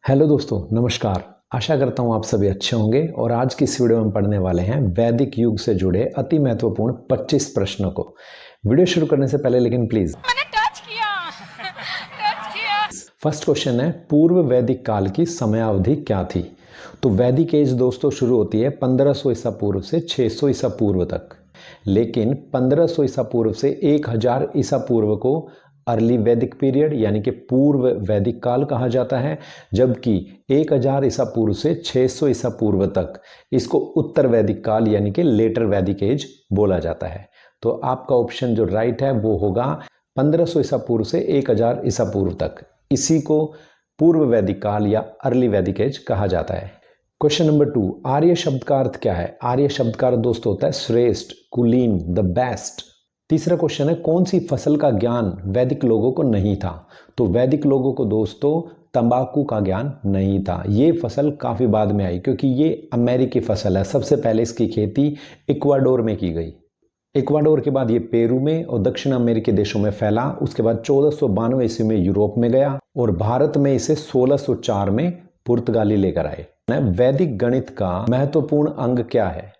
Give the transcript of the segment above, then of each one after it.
Hello दोस्तों, नमस्कार। आशा करता हूँ आप सभी अच्छे होंगे और आज की इस वीडियो में पढ़ने वाले हैं वैदिक युग से जुड़े अति महत्वपूर्ण 25 प्रश्नों को। वीडियो शुरू करने से पहले लेकिन प्लीज मैंने टच किया टच किया। फर्स्ट क्वेश्चन है, पूर्व वैदिक काल की समयावधि क्या थी? तो वैदिक एज दोस्तों शुरू होती है 1500 ईसा पूर्व से 600 ईसा पूर्व तक, लेकिन 1500 ईसा पूर्व से 1000 ईसा पूर्व को अर्ली वैदिक पीरियड यानी कि पूर्व वैदिक काल कहा जाता है, जबकि 1000 ईसा पूर्व से 600 ईसा पूर्व तक इसको उत्तर वैदिक काल यानी कि लेटर वैदिक एज बोला जाता है। तो आपका ऑप्शन जो राइट है वो होगा 1500 ईसा पूर्व से 1000 ईसा पूर्व तक, इसी को पूर्व वैदिक काल या अर्ली वैदिक एज कहा जाता है। क्वेश्चन नंबर 2, आर्य शब्द का अर्थ क्या है? आर्य शब्द का अर्थ दोस्तों होता है श्रेष्ठ, कुलीन, द बेस्ट। तीसरा क्वेश्चन है, कौन सी फसल का ज्ञान वैदिक लोगों को नहीं था? तो वैदिक लोगों को दोस्तों तंबाकू का ज्ञान नहीं था। ये फसल काफी बाद में आई क्योंकि ये अमेरिकी फसल है। सबसे पहले इसकी खेती इक्वाडोर में की गई। इक्वाडोर के बाद ये पेरू में और दक्षिण अमेरिकी देशों में फैला। उसके बाद 1492 ईस्वी में यूरोप में गया और भारत में इसे 1604 में पुर्तगाली लेकर आए। वैदिक गणित का महत्वपूर्ण अंग क्या है?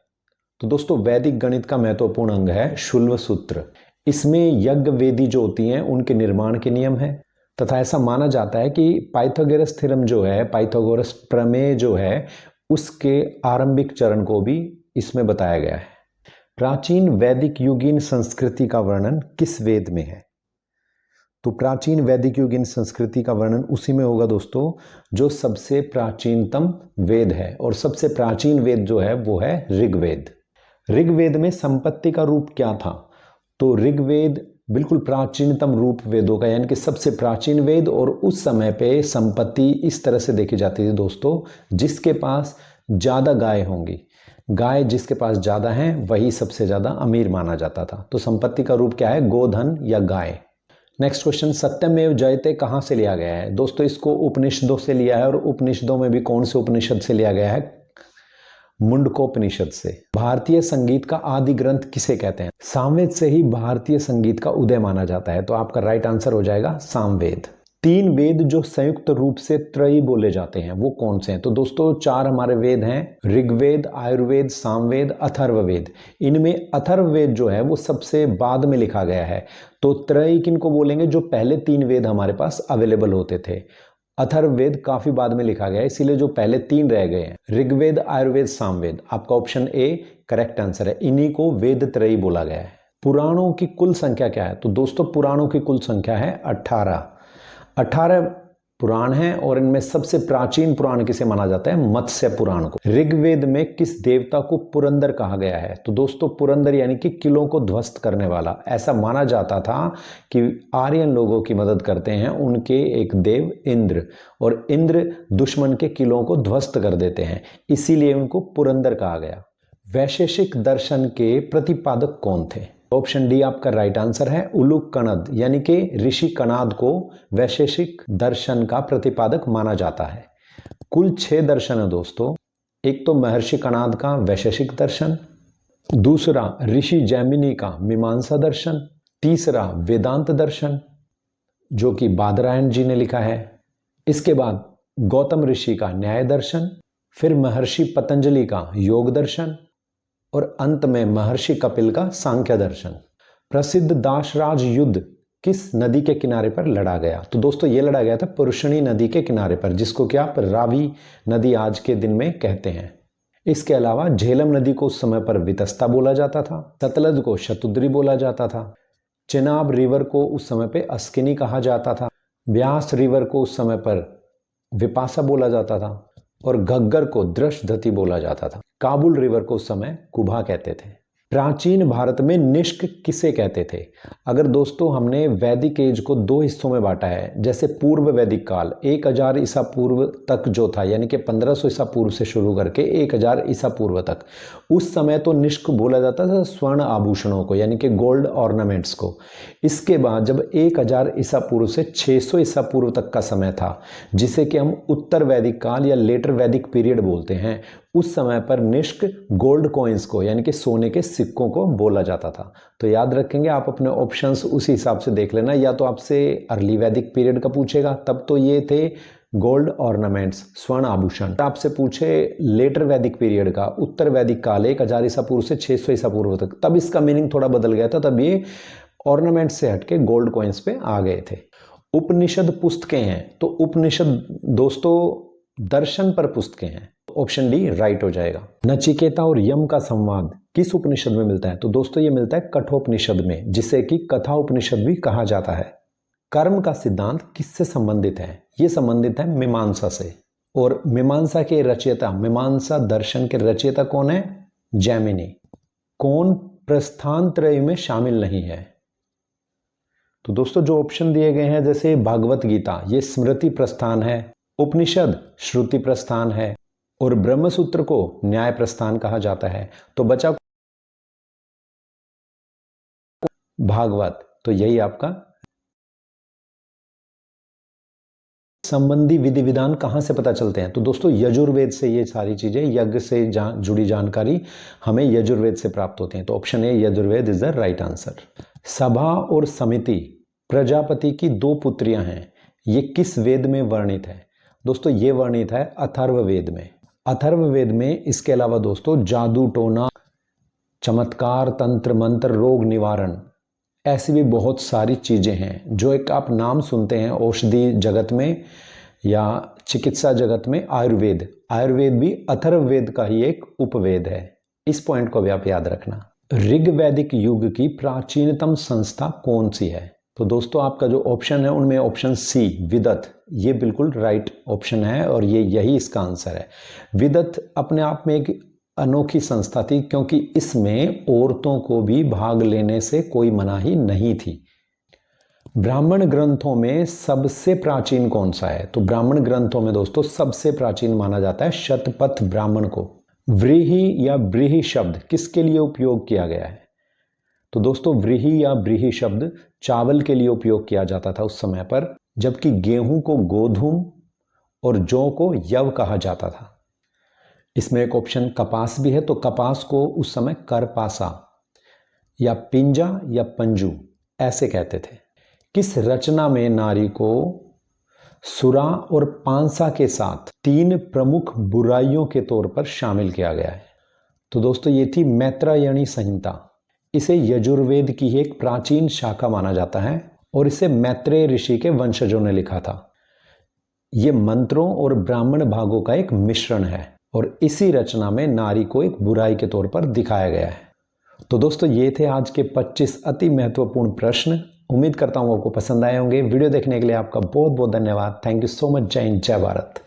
तो दोस्तों वैदिक गणित का महत्वपूर्ण अंग है शुल्व सूत्र। इसमें यज्ञ वेदी जो होती हैं उनके निर्माण के नियम है तथा ऐसा माना जाता है कि पाइथागोरस थ्योरम जो है, पाइथागोरस प्रमेय जो है, उसके आरंभिक चरण को भी इसमें बताया गया है। प्राचीन वैदिक युगीन संस्कृति का वर्णन किस वेद में है? तो प्राचीन वैदिक युगीन संस्कृति का वर्णन उसी में होगा दोस्तों जो सबसे प्राचीनतम वेद है, और सबसे प्राचीन वेद जो है वो है ऋग्वेद। ऋग्वेद में संपत्ति का रूप क्या था? तो ऋग्वेद बिल्कुल प्राचीनतम रूप वेदों का यानी कि सबसे प्राचीन वेद, और उस समय पे संपत्ति इस तरह से देखी जाती थी दोस्तों, जिसके पास ज्यादा गाय होंगी, गाय जिसके पास ज्यादा है वही सबसे ज्यादा अमीर माना जाता था। तो संपत्ति का रूप क्या है? गोधन या गाय। नेक्स्ट क्वेश्चन, सत्यमेव जयते कहां से लिया गया है? दोस्तों इसको उपनिषदों से लिया है, और उपनिषदों में भी कौन से उपनिषद से लिया गया है? मुंडकोपनिषद से। भारतीय संगीत का आदि ग्रंथ किसे कहते हैं? सामवेद से ही भारतीय संगीत का उदय माना जाता है, तो आपका राइट आंसर हो जाएगा सामवेद। 3 वेद जो संयुक्त रूप से त्रयी बोले जाते हैं वो कौन से हैं? तो दोस्तों 4 हमारे वेद हैं, ऋग्वेद, आयुर्वेद, सामवेद, अथर्ववेद। इनमें अथर्ववेद जो है वो सबसे बाद में लिखा गया है। तो त्रयी किनको बोलेंगे? जो पहले 3 वेद हमारे पास अवेलेबल होते थे। अथर्ववेद काफी बाद में लिखा गया है, इसीलिए जो पहले 3 रह गए हैं, ऋग्वेद, आयुर्वेद, सामवेद। आपका ऑप्शन ए करेक्ट आंसर है। इन्हीं को वेद त्रयी बोला गया है। पुराणों की कुल संख्या क्या है? तो दोस्तों पुराणों की कुल संख्या है 18 पुराण हैं, और इनमें सबसे प्राचीन पुराण किसे माना जाता है? मत्स्य पुराण को। ऋग्वेद में किस देवता को पुरंदर कहा गया है? तो दोस्तों पुरंदर यानी कि किलों को ध्वस्त करने वाला। ऐसा माना जाता था कि आर्यन लोगों की मदद करते हैं उनके एक देव इंद्र, और इंद्र दुश्मन के किलों को ध्वस्त कर देते हैं, इसीलिए उनको पुरंदर कहा गया। वैशेषिक दर्शन के प्रतिपादक कौन थे? ऑप्शन डी आपका राइट आंसर है, उलूक कणद, यानी कि ऋषि कणाद को वैशेषिक दर्शन का प्रतिपादक माना जाता है। कुल 6 दर्शन है दोस्तों। एक तो महर्षि कणाद का वैशेषिक दर्शन, दूसरा ऋषि जैमिनी का मीमांसा दर्शन, तीसरा वेदांत दर्शन जो कि बादरायण जी ने लिखा है, इसके बाद गौतम ऋषि का न्याय दर्शन, फिर महर्षि पतंजलि का योग दर्शन, और अंत में महर्षि कपिल का सांख्य दर्शन। प्रसिद्ध दासराज युद्ध किस नदी के किनारे पर लड़ा गया? तो दोस्तों ये लड़ा गया था पुरुषणी नदी के किनारे पर, जिसको क्या आप रावी नदी आज के दिन में कहते हैं। इसके अलावा झेलम नदी को उस समय पर वितस्ता बोला जाता था, सतलज को शतुद्री बोला जाता था, चिनाब रिवर को उस समय पे अस्किनी कहा जाता था, ब्यास रिवर को उस समय पर विपासा बोला जाता था, और घग्गर को दृष्टधति बोला जाता था। काबुल रिवर को उस समय कुभा कहते थे। प्राचीन भारत में निष्क किसे कहते थे? अगर दोस्तों हमने वैदिक एज को 2 हिस्सों में बांटा है, जैसे पूर्व वैदिक काल 1000 ईसा पूर्व तक जो था, यानी कि 1500 ईसा पूर्व से शुरू करके 1000 ईसा पूर्व तक, उस समय तो निष्क बोला जाता था स्वर्ण आभूषणों को, यानी कि गोल्ड ऑर्नामेंट्स को। इसके बाद जब 1000 ईसा पूर्व से 600 ईसा पूर्व तक का समय था, जिसे कि हम उत्तर वैदिक काल या लेटर वैदिक पीरियड बोलते हैं, उस समय पर निष्क गोल्ड कॉइन्स को यानी कि सोने के सिक्कों को बोला जाता था। तो याद रखेंगे आप अपने ऑप्शंस उसी हिसाब से देख लेना, या तो आपसे अर्ली वैदिक पीरियड का पूछेगा तब तो ये थे गोल्ड ऑर्नामेंट्स, स्वर्ण आभूषण। आपसे पूछे लेटर वैदिक पीरियड का, उत्तर वैदिक काल 1000 ईसा पूर्व से 600 ईसा पूर्व तक, तब इसका मीनिंग थोड़ा बदल गया था, तब ये ऑर्नामेंट से हटके गोल्ड कॉइन्स पे आ गए थे। उपनिषद पुस्तकें हैं, तो उपनिषद दोस्तों दर्शन पर पुस्तकें हैं, ऑप्शन डी राइट हो जाएगा। नचिकेता और यम का संवाद किस उपनिषद में मिलता है? तो दोस्तों ये मिलता है कठोपनिषद में, जिसे कि कथा उपनिषद भी कहा जाता है। कर्म का सिद्धांत किससे संबंधित है? ये संबंधित है मीमांसा से, और मीमांसा के रचयिता, मीमांसा दर्शन के रचयिता कौन है? जैमिनी। कौन प्रस्थान त्रय में शामिल नहीं है? तो दोस्तों जो ऑप्शन दिए गए हैं, जैसे भागवत गीता, ये स्मृति प्रस्थान है, उपनिषद श्रुति प्रस्थान है, और ब्रह्मसूत्र को न्याय प्रस्थान कहा जाता है। तो बचा भागवत, तो यही आपका। संबंधी विधि विधान कहां से पता चलते हैं? तो दोस्तों यजुर्वेद से ये सारी चीजें, यज्ञ से जुड़ी जानकारी हमें यजुर्वेद से प्राप्त होती हैं। तो option A Yajurveda is the right answer. सभा और समिति, प्रजापति की 2 पुत्रियां हैं, ये किस वेद में वर्णित है? दोस्तों ये वर्णित है अथर्ववेद में। अथर्ववेद में इसके अलावा दोस्तों जादू टोना, चमत्कार, तंत्र मंत्र, रोग निवारण, ऐसी भी बहुत सारी चीजें हैं जो एक आप नाम सुनते हैं औषधि जगत में या चिकित्सा जगत में। आयुर्वेद, आयुर्वेद भी अथर्ववेद का ही एक उपवेद है। इस पॉइंट को भी आप याद रखना। ऋग्वैदिक युग की प्राचीनतम संस्था कौन सी है? तो दोस्तों आपका जो ऑप्शन है उनमें ऑप्शन सी विदत, ये बिल्कुल राइट ऑप्शन है, और ये यही इसका आंसर है। विदत अपने आप में एक अनोखी संस्था थी, क्योंकि इसमें औरतों को भी भाग लेने से कोई मनाही नहीं थी। ब्राह्मण ग्रंथों में सबसे प्राचीन कौन सा है? तो ब्राह्मण ग्रंथों में दोस्तों सबसे प्राचीन माना जाता है शतपथ ब्राह्मण को। व्रीहि या ब्रीहि शब्द किसके लिए उपयोग किया गया है? तो दोस्तों व्रीहि या ब्रीहि शब्द चावल के लिए उपयोग किया जाता था उस समय पर, जबकि गेहूं को गोधूम और जौ को यव कहा जाता था। इसमें एक ऑप्शन कपास भी है, तो कपास को उस समय करपासा या पिंजा या पंजू ऐसे कहते थे। किस रचना में नारी को सुरा और पांसा के साथ 3 प्रमुख बुराइयों के तौर पर शामिल किया गया है? तो दोस्तों ये थी मैत्रायणी संहिता। इसे यजुर्वेद की एक प्राचीन शाखा माना जाता है, और इसे मैत्रेय ऋषि के वंशजों ने लिखा था। ये मंत्रों और ब्राह्मण भागों का एक मिश्रण है, और इसी रचना में नारी को एक बुराई के तौर पर दिखाया गया है। तो दोस्तों ये थे आज के 25 अति महत्वपूर्ण प्रश्न। उम्मीद करता हूँ आपको पसंद आए होंगे। वीडियो देखने के लिए आपका बहुत बहुत धन्यवाद। Thank you so much. जय हिंद, जय भारत।